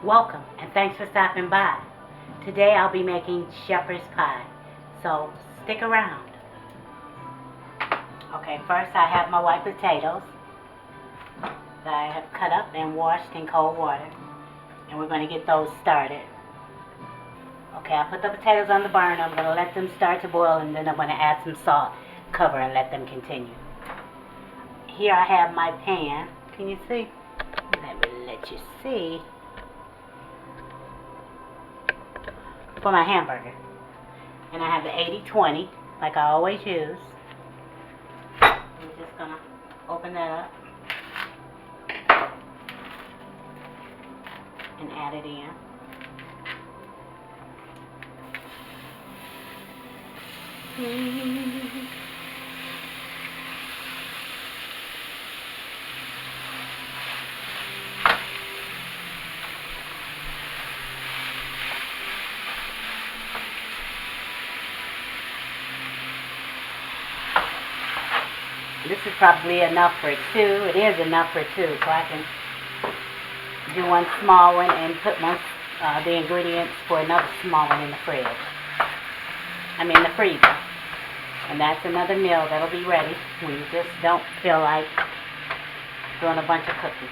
Welcome and thanks for stopping by. Today I'll be making shepherd's pie, so stick around. Okay, first I have my white potatoes that I have cut up and washed in cold water, and we're going to get those started. Okay, I put the potatoes on the burner. I'm going to let them start to boil, and then I'm going to add some salt, cover, and let them continue. Here I have my pan. Can you see? Let you see. For my hamburger. And I have the 80/20, like I always use. I'm just gonna open that up and add it in. This is probably enough for two. It is enough for two, so I can do one small one and put the ingredients for another small one in the fridge. The freezer. And that's another meal that'll be ready when you just don't feel like doing a bunch of cooking.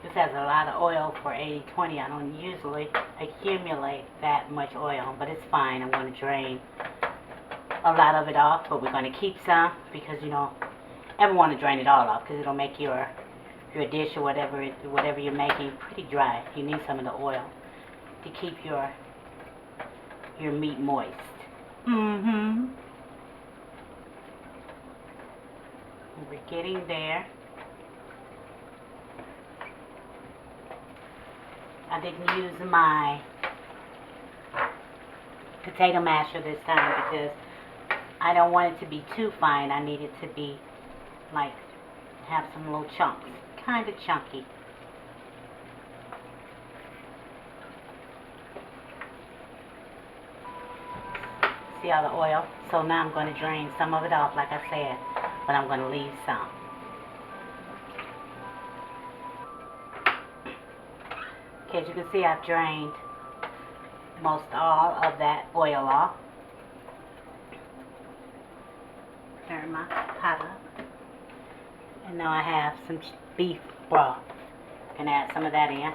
This has a lot of oil for 80/20. I don't usually accumulate that much oil, but it's fine. I'm going to drain a lot of it off, but we're going to keep some because you don't ever want to drain it all off because it'll make your dish or whatever you're making pretty dry. You need some of the oil to keep your meat moist. We're getting there. I didn't use my potato masher this time because I don't want it to be too fine. I need it to be like have some little chunks, kind of chunky. See all the oil? So now I'm going to drain some of it off, like I said, but I'm going to leave some. Okay, as you can see, I've drained most all of that oil off. Turn my pot up. And now I have some beef broth. I'm going to add some of that in.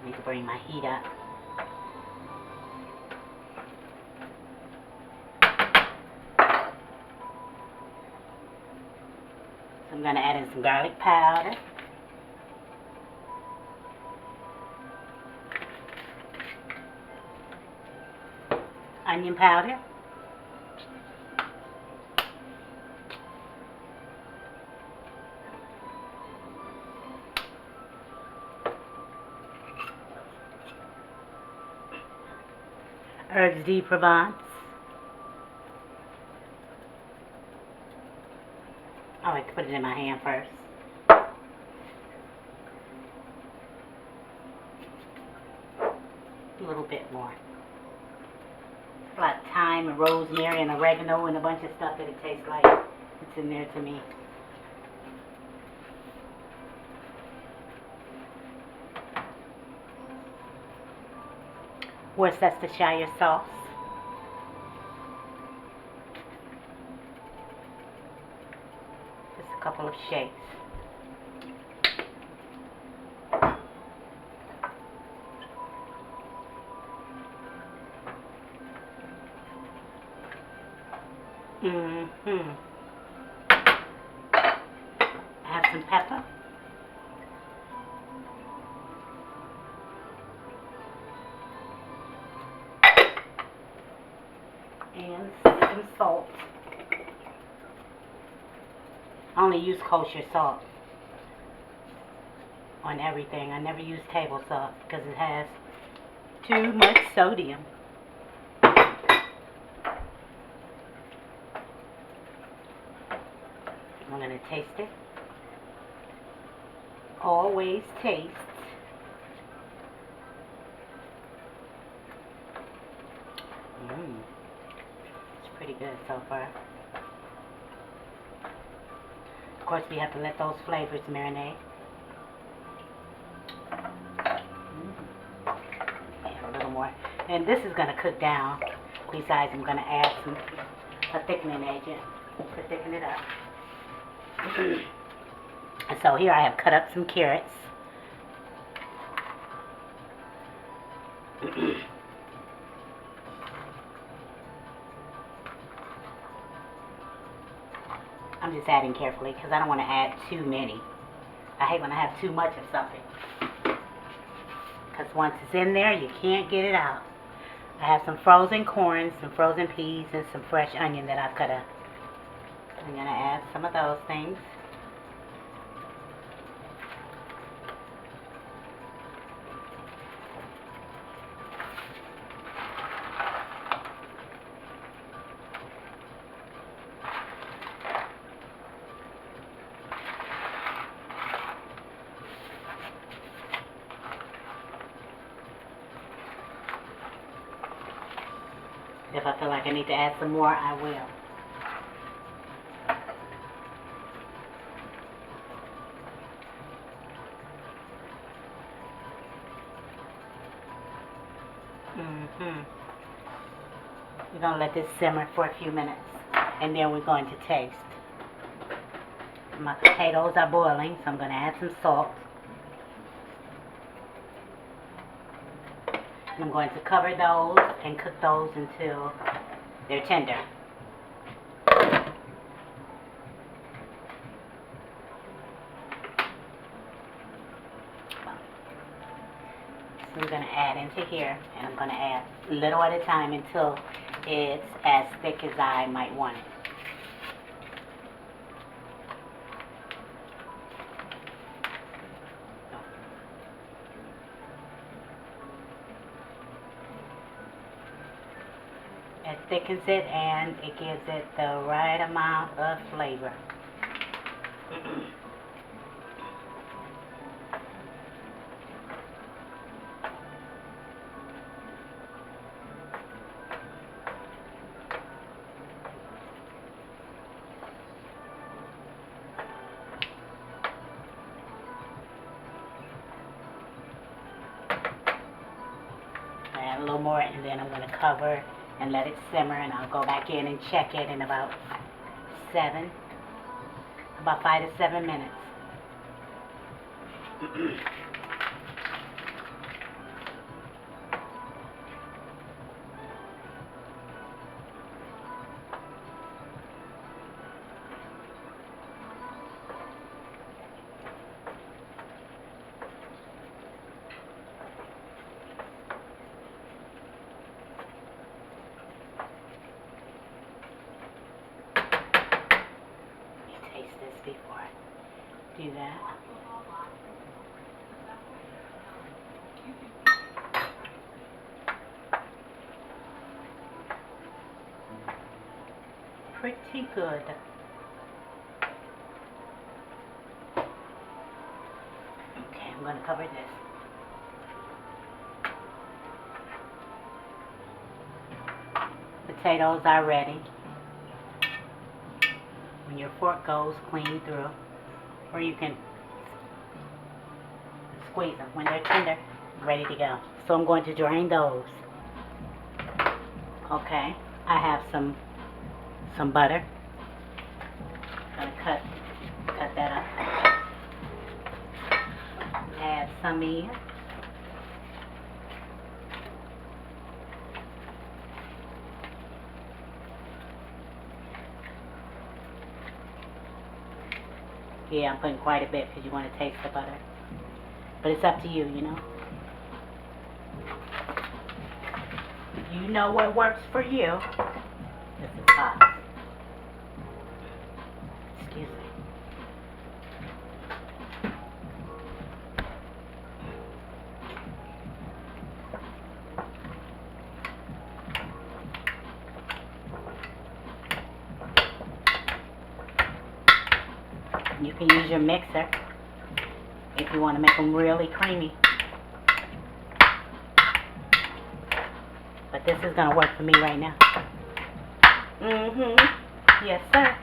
I need to bring my heat up. So I'm going to add in some garlic powder. Onion powder. Herbs de Provence. I like to put it in my hand first. A little bit more. It's a lot of thyme and rosemary and oregano and a bunch of stuff that it tastes like it's in there to me. Worcestershire sauce. Just a couple of shakes. Have some pepper. and some salt. I only use kosher salt on everything. I never use table salt because it has too much sodium. I'm going to taste it. Always taste. It's pretty good so far. Of course, we have to let those flavors marinate. Yeah, a little more. And this is going to cook down. Besides, I'm going to add a thickening agent to thicken it up. And so here I have cut up some carrots. I'm just adding carefully because I don't want to add too many. I hate when I have too much of something. Because once it's in there, you can't get it out. I have some frozen corn, some frozen peas, and some fresh onion that I've cut up. I'm going to add some of those things. If I feel like I need to add some more, I will. We're going to let this simmer for a few minutes, and then we're going to taste. My potatoes are boiling, so I'm going to add some salt. And I'm going to cover those and cook those until they're tender. So I'm going to add into here, and I'm going to add little at a time until it's as thick as I might want it. It thickens it and it gives it the right amount of flavor. Add a little more, and then I'm going to cover and let it simmer, and I'll go back in and check it in about 5 to 7 minutes. Before I do that. Pretty good. Okay, I'm going to cover this. Potatoes are ready. When your fork goes clean through, or you can squeeze them when they're tender, ready to go. So I'm going to drain those. Okay, I have some butter. I'm gonna cut that up. Add some in. Yeah, I'm putting quite a bit because you want to taste the butter. But it's up to you, you know. You know what works for you. This is hot. Excuse me. You can use your mixer if you want to make them really creamy. But this is going to work for me right now. Yes, sir.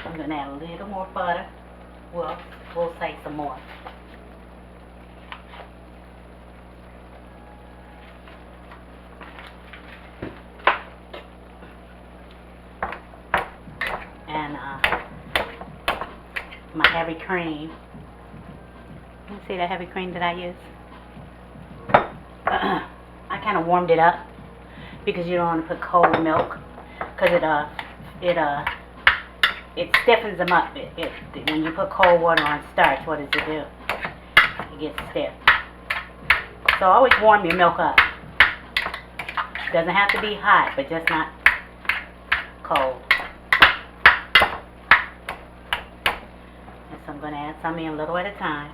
I'm going to add a little more butter. Well, we'll say some more. And my heavy cream. You see the heavy cream that I use? I kind of warmed it up because you don't want to put cold milk because it stiffens them up. When you put cold water on starch, what does it do? It gets stiff. So always warm your milk up. Doesn't have to be hot, but just not cold. And so I'm going to add some in a little at a time.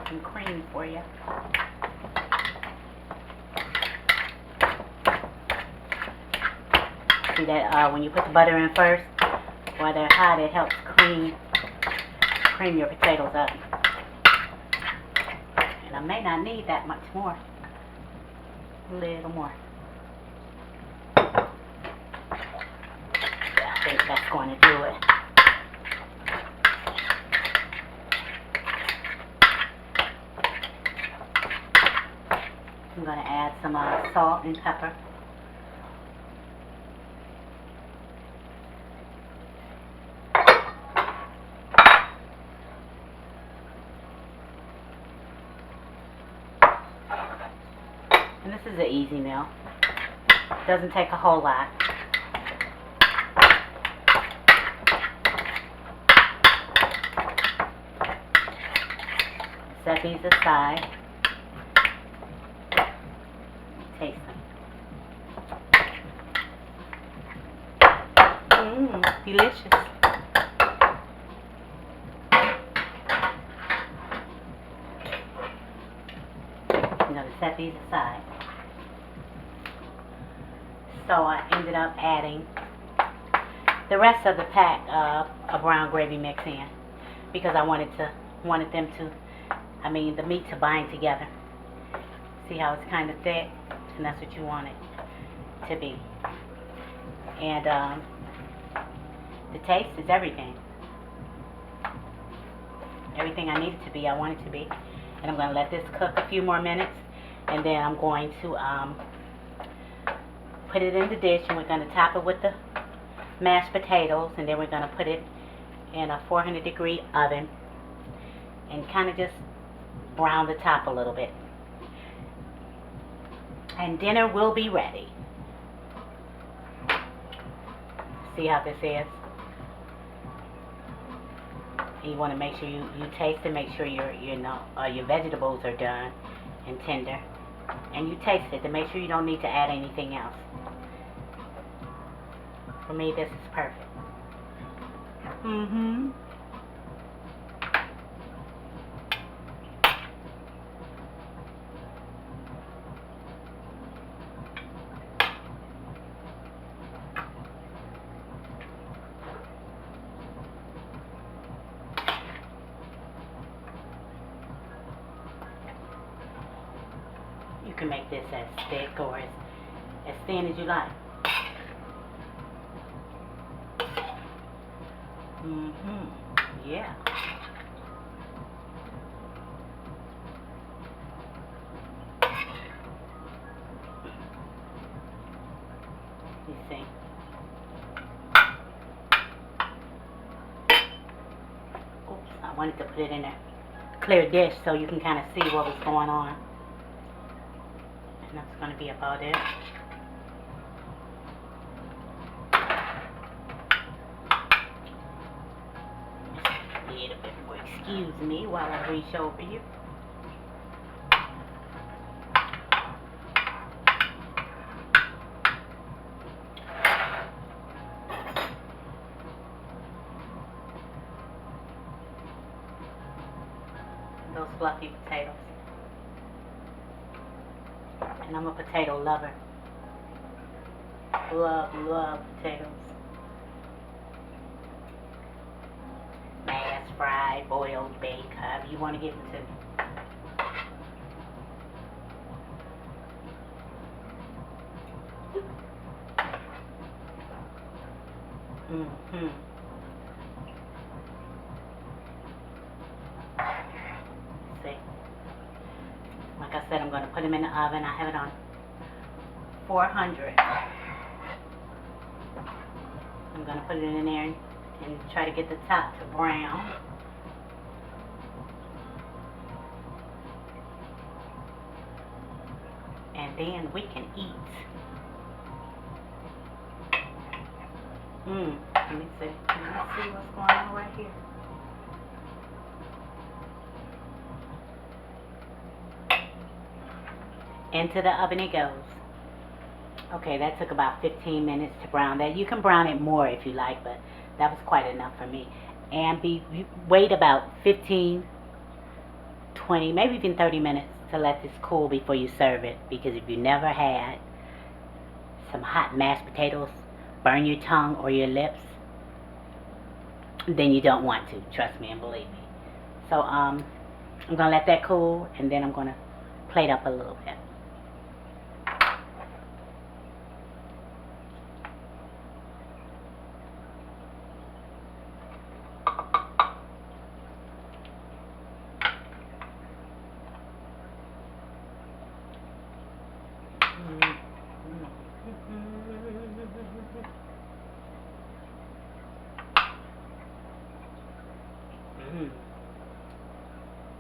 Some cream for you. See that when you put the butter in first, while they're hot, it helps cream your potatoes up. And I may not need that much more. A little more. Yeah, I think that's going to do it. I'm going to add some salt and pepper. And this is an easy meal. Doesn't take a whole lot. Set these aside. Taste them. Delicious. I'm going to set these aside. So I ended up adding the rest of the pack of brown gravy mix in because I wanted the meat to bind together. See how it's kind of thick? And that's what you want it to be. And the taste is everything. Everything I need it to be, I want it to be. And I'm going to let this cook a few more minutes, and then I'm going to put it in the dish, and we're going to top it with the mashed potatoes, and then we're going to put it in a 400-degree oven and kind of just brown the top a little bit. And dinner will be ready. See how this is? And you want to make sure you taste it, make sure your vegetables are done and tender. And you taste it to make sure you don't need to add anything else. For me, this is perfect. You can make this as thick or as thin as you like. Yeah. You see. Oops, I wanted to put it in a clear dish so you can kind of see what was going on. And that's going to be about it. excuse me while I reach over you. Those fluffy potatoes. And I'm a potato lover. Love potatoes. Mashed, fried, boiled, baked, however you want to give them to me. Mm-hmm. See? Like I said, I'm going to put them in the oven. I have it on 400. I'm going to put it in there and try to get the top to brown. And then we can eat. Let me see. Let me see what's going on right here. Into the oven it goes. Okay, that took about 15 minutes to brown that. You can brown it more if you like, but that was quite enough for me. And wait about 15, 20, maybe even 30 minutes to let this cool before you serve it. Because if you never had some hot mashed potatoes burn your tongue or your lips, then you don't want to. Trust me and believe me. So I'm going to let that cool, and then I'm going to plate up a little bit.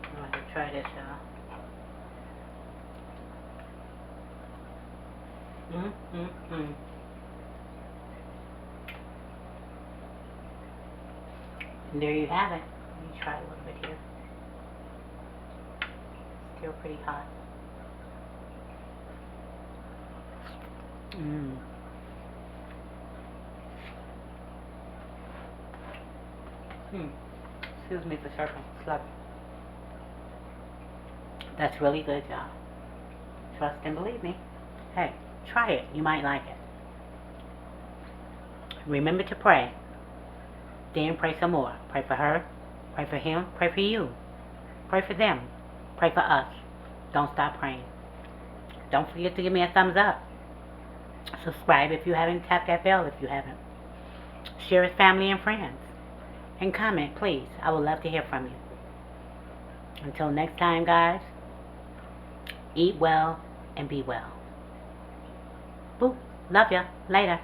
I'm going to try this, y'all. And there you have it. Let me try a little bit here. Still pretty hot. Excuse me for slurping. That's really good, y'all. Trust and believe me. Hey, try it. You might like it. Remember to pray. Then pray some more. Pray for her. Pray for him. Pray for you. Pray for them. Pray for us. Don't stop praying. Don't forget to give me a thumbs up. Subscribe if you haven't. Tap that bell if you haven't. Share with family and friends. And comment, please. I would love to hear from you. Until next time, guys. Eat well and be well. Boo. Love ya. Later.